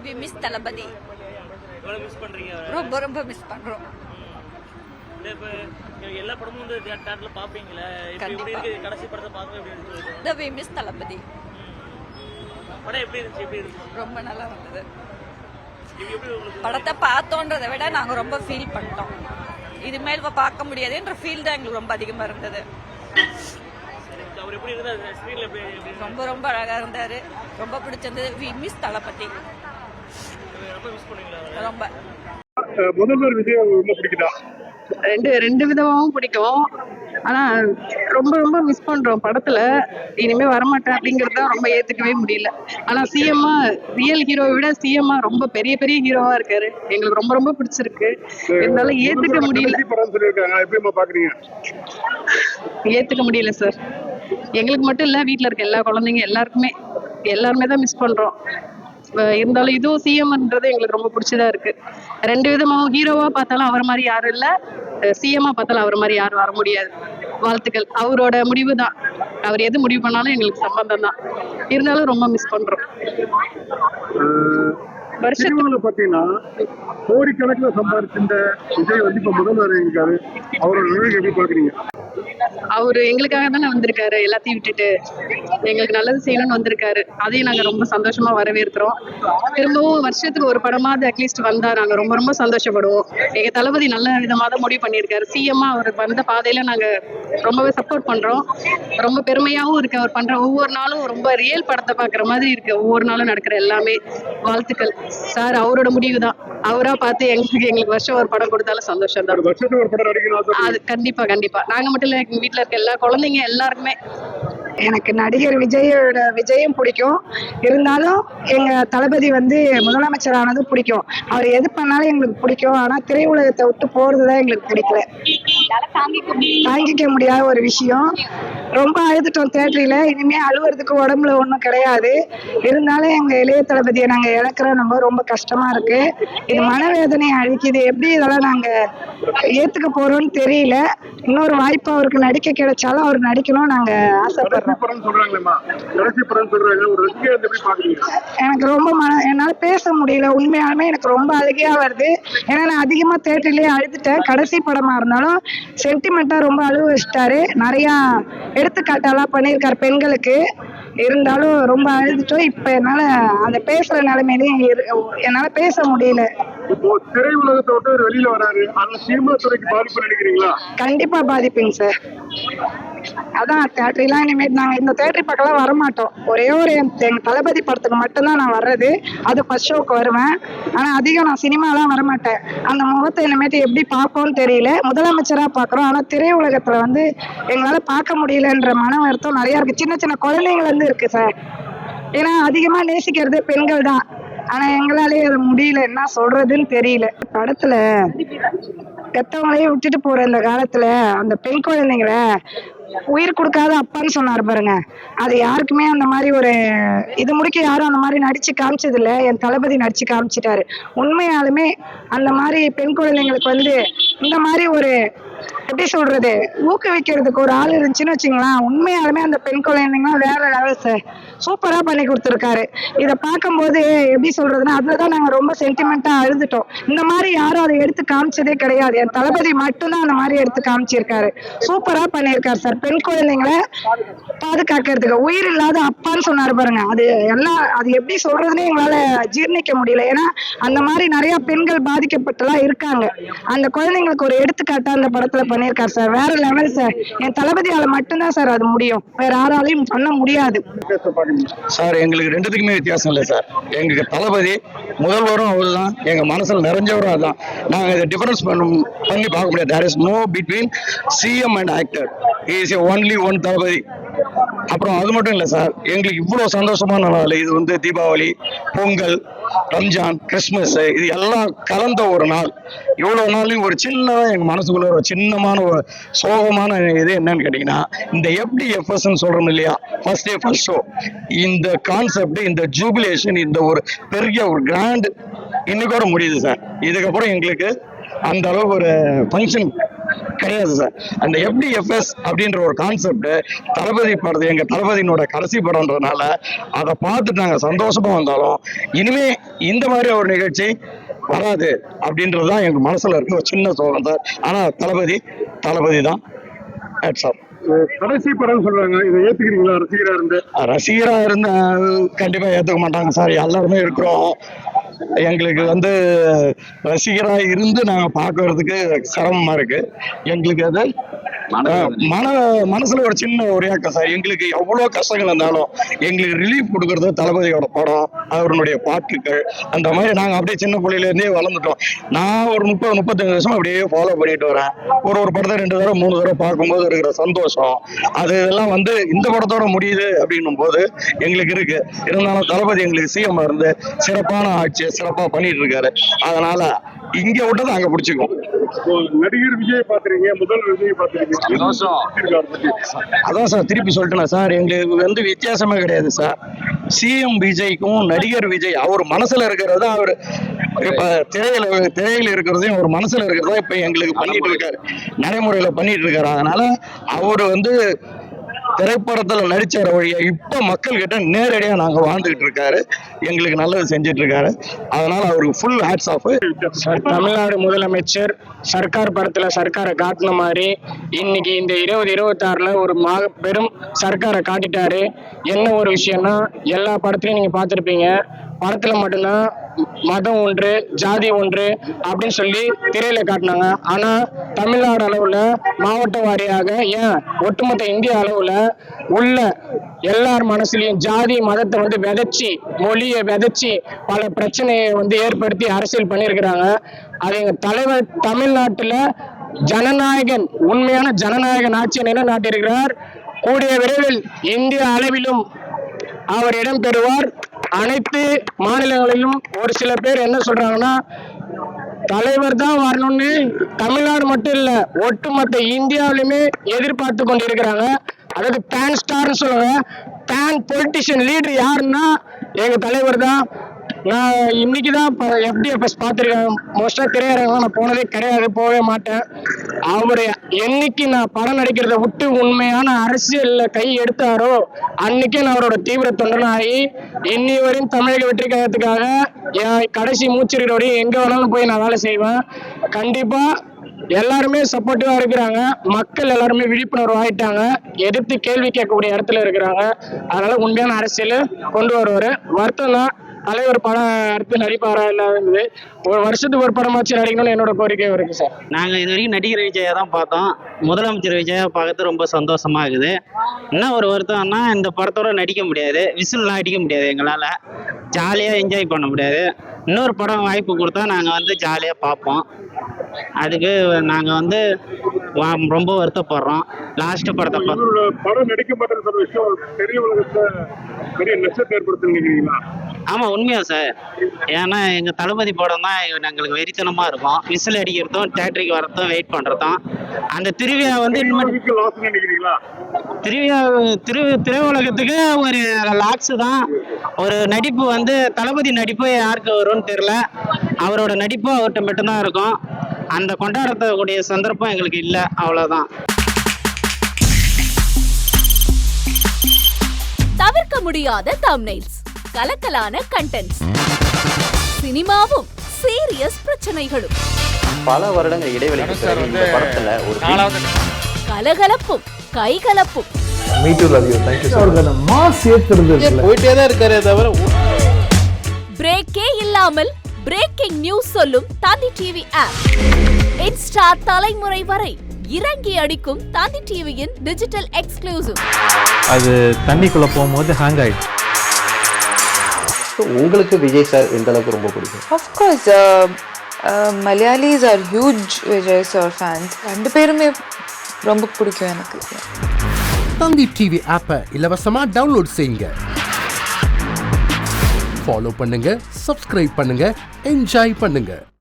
We miss தளபதி. எவ்வளவு miss பண்றீங்க? ரொம்ப ரொம்ப மிஸ் பண்றோம். இப்ப எல்லா படமும் வந்து தியேட்டர்ல பாப்பீங்களா? எப்படி இருக்கு கடைசி படத்தை பார்க்க எப்படி இருந்துச்சு? தி வி மிஸ் தளபதி. படம் எப்படி இருந்துச்சு? ரொம்ப நல்லா இருந்தது. எப்படி உங்களுக்கு படத்தை பார்த்தோன்றதை விட நாங்க ரொம்ப ஃபீல் பண்ணிட்டோம். இதுமேல் பார்க்க முடியாதுன்ற ஃபீல் தான் எங்களுக்கு ரொம்ப அதிகமா இருந்தது. அவர் எப்படி இருந்தார்? ஸ்கிரீன்ல எப்படி ரொம்ப ரொம்ப அழகா இருந்தாரு. ரொம்ப பிடிச்சிருந்தது. வி மிஸ் தளபதி. ரொம்ப மிஸ் பண்ணீங்களா? ரொம்ப. முதல்வர் விஜய் ரொம்ப பிடிக்குதா? ரெண்டு விதமாவும் பிடிக்கும். ஆனா ரொம்ப ரொம்ப மிஸ் பண்றோம் படத்துல. இனிமே வரமாட்டேன் அப்படிங்கறத ரொம்ப ஏத்துக்கவே முடியல. ஆனா சிஎம்மா ரியல் ஹீரோவை விட சிஎம்மா ரொம்ப பெரிய பெரிய ஹீரோவா இருக்காரு. எங்களுக்கு ரொம்ப ரொம்ப பிடிச்சிருக்கு. இருந்தாலும் ஏத்துக்க முடியல. ஏத்துக்க முடியல சார். எங்களுக்கு மட்டும் இல்ல, வீட்டுல இருக்க எல்லா குழந்தைங்க எல்லாருமே தான் மிஸ் பண்றோம். இருந்தாலும் இதுவும் சிஎம்ன்றது எங்களுக்கு ரொம்ப பிடிச்சதா இருக்கு. ரெண்டு விதமாவும் ஹீரோவா பார்த்தாலும் அவர் மாதிரி யாரும் இல்ல, சிஎம்மா பார்த்தாலும் அவர் மாதிரி யாரும் வர முடியாது. வாழ்த்துக்கள். அவரோட முடிவு தான். அவர் எது முடிவு பண்ணாலும் எங்களுக்கு சம்பந்தம் தான். இருந்தாலும் ரொம்ப மிஸ் பண்றோம். வருஷத்துல பாத்தீங்கன்னா கோடிக்கணக்கில் சம்பாதிச்சிருந்த விஜய் வந்து இப்ப முதல்வர் இருக்காரு. அவரோட நிலையை எப்படி பாக்குறீங்க? அவரு எங்களுக்காக தானே வந்திருக்காரு. எல்லாத்தையும் விட்டுட்டு எங்களுக்கு நல்லது செய்யணும்னு வந்திருக்காரு. அதையும் நாங்க ரொம்ப சந்தோஷமா வரவேற்கிறோம். திரும்பவும் வருஷத்துக்கு ஒரு படமாவது அட்லீஸ்ட் வந்தா நாங்க ரொம்ப ரொம்ப சந்தோஷப்படுவோம். எங்க தளபதி நல்ல விதமா தான் முடிவு பண்ணியிருக்காரு. சிஎம்மா அவர் வந்த பாதையில நாங்க ரொம்பவே சப்போர்ட் பண்றோம். ரொம்ப பெருமையாவும் இருக்கு. அவர் பண்ற ஒவ்வொரு நாளும் ரொம்ப ரியல் படத்தை பாக்குற மாதிரி இருக்கு. ஒவ்வொரு நாளும் நடக்கிற எல்லாமே. வாழ்த்துக்கள் சார். அவரோட முடிவு தான். அவரா பார்த்து எங்களுக்கு வருஷம் ஒரு படம் கொடுத்தாலும் சந்தோஷம் தான். அது கண்டிப்பா கண்டிப்பா. நாங்க மட்டும் இல்ல, எங்க வீட்டுல இருக்க எல்லா குழந்தைங்க எல்லாருக்குமே. எனக்கு நடிகர் விஜயும் பிடிக்கும். இருந்தாலும் எங்க தளபதி வந்து முதலமைச்சர் ஆனதும் பிடிக்கும். அவர் எது பண்ணாலும் எங்களுக்கு பிடிக்கும். ஆனா திரையுலகத்தை விட்டு போறதுதான் எங்களுக்கு பிடிக்கல. தாங்கிக்க முடியாத ஒரு விஷயம். ரொம்ப அழுதுட்டோம் தேட்டரியில. இனிமே அழுவுறதுக்கு உடம்புல ஒன்றும் கிடையாது. இருந்தாலும் எங்க இளைய தளபதியை நாங்க இழக்கிறோம். நம்ம ரொம்ப கஷ்டமா இருக்கு. இது மனவேதனை அழிக்குது. எப்படி இதெல்லாம் நாங்க ஏத்துக்க போறோம்னு தெரியல. இன்னொரு வாய்ப்பு அவருக்கு நடிக்க கிடைச்சாலும் அவர் நடிக்கணும் நாங்க ஆசைப்படுறோம். எனக்கு ரொம்ப என்னால பேச முடியல. உண்மையாலுமே எனக்கு ரொம்ப அழுகையா வருது. ஏன்னா நான் அதிகமா தேட்டர்லயே அழுதுட்டேன். கடைசி படமா இருந்தாலும் சென்டிமெண்டா ரொம்ப அழுவ வச்சுட்டாரு. நிறைய எடுத்துக்காட்டெல்லாம் பண்ணியிருக்காரு பெண்களுக்கு. இருந்தாலும் ரொம்ப அழுதுட்டோம். இப்ப என்னால அந்த பேசுற நிலைமையிலே என்னால பேச முடியல. திரையுலகத்தை விட்டு வெளியில வராரு. சினிமா துறைக்கு பாதிப்பு நினைக்கிறீங்களா? கண்டிப்பா பாதிப்புங்க சார். அதான் தேட்டரிலாம் இனிமேல் நாங்க இந்த தேட்டரி பக்கம்லாம் வரமாட்டோம். ஒரே ஒரு எங்க தளபதி படத்துக்கு மட்டும்தான் நான் வர்றது. அது ஃபர்ஸ்ட் ஷோக்கு வருவேன். ஆனா அதிகம் நான் சினிமாலாம் வரமாட்டேன். அந்த முகத்தை இனிமேட்டு எப்படி பார்ப்போம்னு தெரியல. முதலமைச்சரா பாக்குறோம். ஆனா திரையுலகத்துல வந்து எங்களால பார்க்க முடியலன்ற மன வருத்தம் நிறைய இருக்கு. சின்ன சின்ன குழந்தைகள் வந்து இருக்கு சார். ஏன்னா அதிகமா நேசிக்கிறது பெண்கள் தான். ஆனா எங்களாலே அது முடியல. என்ன சொல்றதுன்னு தெரியல. படத்துல பெத்தவங்களையும் விட்டுட்டு போற இந்த காலத்துல அந்த பெண் குழந்தைங்களை உயிர் கொடுக்காத அப்பான்னு சொன்னார் பாருங்க. அது யாருக்குமே அந்த மாதிரி ஒரு இது முடிக்க யாரும் அந்த மாதிரி நடிச்சு காமிச்சது இல்ல. என் தளபதி நடிச்சு காமிச்சிட்டாரு. உண்மையாலுமே அந்த மாதிரி பெண் குழந்தைங்களுக்கு வந்து இந்த மாதிரி ஒரு எப்படி சொல்றது ஊக்குவிக்கிறதுக்கு ஒரு ஆள் இருந்துச்சுன்னு வச்சுங்களேன். உண்மையாலுமே அந்த பெண் குழந்தைங்களாம் வேற லெவல் சார். சூப்பரா பண்ணி கொடுத்துருக்காரு. இதை பார்க்கும்போது எப்படி சொல்றதுன்னா அதுலதான் நாங்க ரொம்ப சென்டிமெண்டா அழுதுட்டோம். இந்த மாதிரி யாரும் அதை எடுத்து காமிச்சதே கிடையாது. என் தளபதி மட்டும்தான் அந்த மாதிரி எடுத்து காமிச்சிருக்காரு. சூப்பரா பண்ணியிருக்காரு சார். பெண் குழந்தைங்களை பாதுகாக்கிறதுக்கு உயிர் இல்லாத அப்பான்னு சொன்னாரு பாருங்க. அது எல்லாம் அது எப்படி சொல்றதுன்னே எங்களால ஜீர்ணிக்க முடியல. ஏன்னா அந்த மாதிரி நிறைய பெண்கள் பாதிக்கப்பட்டுலாம் இருக்காங்க. அந்த குழந்தைங்களுக்கு ஒரு எடுத்துக்காட்டா அந்த படத்துல பண்ணியிருக்காரு சார். வேற லெவல் சார். என் தளபதியால மட்டும்தான் சார் அது முடியும். வேற யாராலையும் பண்ண முடியாது சார். எங்களுக்கு ரெண்டுத்துக்குமே வித்தியாசம் இல்லை சார். எங்களுக்கு தளபதி முதல்வரும் அவரு தான். எங்க மனசுல நிறைஞ்சவரும் அதுதான். நாங்க இதை டிஃபரன்ஸ் பண்ணி பார்க்க முடியாது. There is no between CM and actor. Is only one Thalapathy. அப்புறம் அது மட்டும் இல்லை சார், எங்களுக்கு இவ்வளோ சந்தோஷமான நாள் இது வந்து தீபாவளி, பொங்கல், ரம்ஜான், கிறிஸ்மஸ் இது எல்லாம் கலந்த ஒரு நாள். இவ்வளோ நாளையும் ஒரு சின்னதாக எங்கள் மனசுக்குள்ள ஒரு சின்னமான ஒரு சோகமான இது என்னன்னு கேட்டிங்கன்னா, இந்த FDFSன்னு சொல்கிறோம் இல்லையா, ஃபர்ஸ்ட் டே ஃபர்ஸ்ட் ஷோ, இந்த கான்செப்ட், இந்த ஜூபிலேஷன், இந்த ஒரு பெரிய ஒரு கிராண்ட் இன்னைக்கோட முடியுது சார். இதுக்கப்புறம் எங்களுக்கு அந்த அளவுக்கு ஒரு ஃபங்க்ஷன் கிடையாது சார். அந்த FDFS அப்படின்ற ஒரு கான்செப்ட் தளபதி படத்து எங்க தளபதியினோட கடைசி படம்ன்றதுனால அதை பார்த்துட்டு நாங்க சந்தோஷமா வந்தாலும் இனிமே இந்த மாதிரி ஒரு நிகழ்ச்சி வராது அப்படின்றதுதான் எங்க மனசுல இருக்க ஒரு சின்ன சோகம் சார். ஆனா தளபதி தான். கடைசி படம் சொல்றாங்க, இதை ஏத்துக்கிறீங்களா? ரசிகரா இருந்தா கண்டிப்பா ஏத்துக்க மாட்டாங்க சார். எல்லாருமே இருக்கிறோம். எங்களுக்கு ரசிகரா இருந்து நாங்க பாக்குறதுக்கு சிரமமா இருக்கு. எங்களுக்கு அது மனசுல ஒரு சின்ன ஒரு ஏக்கம் சார். எங்களுக்கு எவ்வளவு கஷ்டங்கள் இருந்தாலும் எங்களுக்கு ரிலீஃப் கொடுக்கறது தளபதியோட படம், அவருடைய பாட்டுக்கள். அந்த மாதிரி நாங்க அப்படியே சின்ன பிள்ளையில இருந்தே வளர்ந்துட்டோம். நான் ஒரு 30-35 வருஷம் அப்படியே ஃபாலோ பண்ணிட்டு வரேன். ஒரு படத்தை 2 தடவை 3 தடவை பார்க்கும்போது இருக்கிற சந்தோஷம் அது எல்லாம் இந்த படத்தோட முடியுது அப்படின்னும் போது எங்களுக்கு இருக்கு. இருந்தாலும் தளபதி எங்களுக்கு சிஎம் இருந்து சிறப்பான ஆட்சியை சிறப்பா பண்ணிட்டு இருக்காரு. அதனால இங்க விட்டது அங்க பிடிச்சிக்கும். நடிகர் விஜய் பாக்குறீங்க, முதல் விஜய் பாக்குறீங்க, அதான் சார் திருப்பி சொல்லிட்டேன் சார். எங்களுக்கு வித்தியாசமே கிடையாது சார். சிஎம் விஜய்க்கும் நடிகர் விஜய் அவர் மனசுல இருக்கிறது, அவர் இப்ப திரையில இருக்கிறதையும் அவர் மனசுல இருக்கிறதா இப்ப எங்களுக்கு பண்ணிட்டு இருக்காரு, நடைமுறையில பண்ணிட்டு இருக்காரு. அதனால அவரு திரைப்படத்துல நடிச்சார வழியா இப்ப மக்கள் கிட்ட நேரடியா நாங்க வாழ்ந்துகிட்டு இருக்காரு. எங்களுக்கு நல்லது செஞ்சிட்டு இருக்காரு. அதனால அவருக்கு ஃபுல் ஹேட்ஸ் ஆஃப். தமிழ்நாடு முதலமைச்சர் சர்க்கார் படத்துல சர்க்காரை காட்டின மாதிரி இன்னைக்கு இந்த 2026ல ஒரு பெரும் சர்க்காரை காட்டிட்டாரு. என்ன ஒரு விஷயம்னா, எல்லா படத்துலயும் நீங்க பார்த்திருப்பீங்க, படத்துல மட்டும்தான் மதம் ஒன்று ஜாதி ஒன்று அப்படின்னு சொல்லி திரையில காட்டினாங்க. ஆனா தமிழ்நாடு அளவுல மாவட்ட வாரியாக ஏன் ஒட்டுமொத்த இந்திய அளவுல உள்ள எல்லார் மனசுலயும் ஜாதி மதத்தை விதைச்சி, மொழியை விதைச்சி பல பிரச்சனையை ஏற்படுத்தி அரசியல் பண்ணியிருக்கிறாங்க. அது எங்க தலைவர் தமிழ்நாட்டுல ஜனநாயகன், உண்மையான ஜனநாயகன் ஆட்சியை நிலைநாட்டியிருக்கிறார். கூடிய விரைவில் இந்திய அளவிலும் அவர் இடம் பெறுவார். அனைத்து மாநிலங்களிலும் ஒரு சில பேர் என்ன சொல்றாங்கன்னா, தலைவர் தான் வரணும்னு தமிழ்நாடு மட்டும் இல்ல ஒட்டுமொத்த இந்தியாவிலுமே எதிர்பார்த்து கொண்டு இருக்கிறாங்க. அதாவது பேன் ஸ்டார்னு சொல்லுவாங்க. பேன் பொலிட்டிஷியன் லீடர் யாருன்னா எங்க தலைவர் தான். நான் இன்னைக்குதான் FDFS பார்த்துருக்கேன். மோஸ்டா திரையரங்கெல்லாம் நான் போனதே கிடையாது, போகவே மாட்டேன். அவரு என்னைக்கு நான் படம் நடிக்கிறத விட்டு உண்மையான அரசியல்ல கை எடுத்தாரோ அன்னைக்கே நான் அவரோட தீவிர தொண்டனாகி இன்னி வரையும் தமிழக வெற்றி கழகத்துக்காக என் கடைசி மூச்சிருக்கிற வரையும் எங்க வேணாலும் போய் நான் வேலை செய்வேன். கண்டிப்பா எல்லாருமே சப்போர்ட்டிவா இருக்கிறாங்க. மக்கள் எல்லாருமே விழிப்புணர்வு ஆயிட்டாங்க. எதிர்த்து கேள்வி கேட்கக்கூடிய இடத்துல இருக்கிறாங்க. அதனால உண்மையான அரசியல் கொண்டு வருவாரு. வருத்தம் தான், தலைவர் படம் அடுத்து நடிப்பாரா இல்லாதது. ஒரு வருஷத்துக்கு ஒரு படமாச்சு நடிக்கணும்னு என்னோட கோரிக்கை இருக்கு சார். நாங்க இது வரைக்கும் நடிகர் விஜயா தான் பார்த்தோம். முதலமைச்சர் விஜயா பார்க்கறது ரொம்ப சந்தோஷமா இருக்குது. என்ன ஒரு வருத்தம்னா, இந்த படத்தோட நடிக்க முடியாது, விசில்லாம் அடிக்க முடியாது, எங்களால ஜாலியா என்ஜாய் பண்ண முடியாது. இன்னொரு படம் வாய்ப்பு கொடுத்தா நாங்க ஜாலியா பார்ப்போம். அதுக்கு நாங்க ரொம்ப வருத்தப்படுறோம். லாஸ்ட் படத்தை படம் நடிக்க மாட்டேன்னு சொல்ற விஷயம் பெரிய உலகத்துல பெரிய நஷ்டத்தை ஏற்படுத்த நினைக்கிறீங்களா? ஆமா, உண்மையா சார். ஏன்னா எங்க தளபதி படம் தான் எங்களுக்கு வெறித்தனமா இருக்கும். விசில் அடிக்கிறதும் தியேட்டருக்கு வரதும் வெயிட் பண்றதும். அந்த திருவிழா நினைக்கிறீங்களா? திரையுலகத்துக்கு ஒரு லாக்ஸ் தான். ஒரு நடிப்பு தளபதி நடிப்பு யாருக்கு வரும்னு தெரியல. அவரோட நடிப்பு அவர்கிட்ட மட்டும்தான் இருக்கும். அந்த கொண்டாடக்கூடிய சந்தர்ப்பம் எங்களுக்கு இல்லை, அவ்வளவுதான். தவிர்க்க முடியாத தம்ப்நெயில்ஸ், கலக்கலான கண்டென்ட்ஸ், சினிமாவும் சீரியஸ் பிரச்சனைகளும், பல வருடங்கள் இடைவெளிக்கு பிறகு இந்த படத்துல ஒரு கலகலப்பும் கைகலப்பும். Me too, love you. Thank you so much. Mass ஏத்துறது போயிட்டே தான் இருக்காரே தவிர பிரேக்கே இல்லாமல் பிரேக்கிங் நியூஸ் சொல்லும் தந்தி டிவி ஆப். இன்ஸ்டா தலைமுறை வரை இறங்கி அடிக்கும் தந்தி டிவியின் டிஜிட்டல் எக்ஸ்க்ளூசிவ். அது தண்ணிக்குள்ள போகும்போது ஹேங் ஆயிடுச்சு. உங்களுக்கு விஜய் சார் எந்த அளவுக்கு ரொம்ப பிடிக்கும்? Of course, Malayalis are huge Vijay sir fans. ரெண்டு பேருமே ரொம்ப பிடிக்கும் எனக்கு. தந்தி டிவி ஆப்பை இலவசமா டவுன்லோட் செய்யுங்க. ஃபாலோ பண்ணுங்க, சப்ஸ்கிரைப் பண்ணுங்க, என்ஜாய் பண்ணுங்க.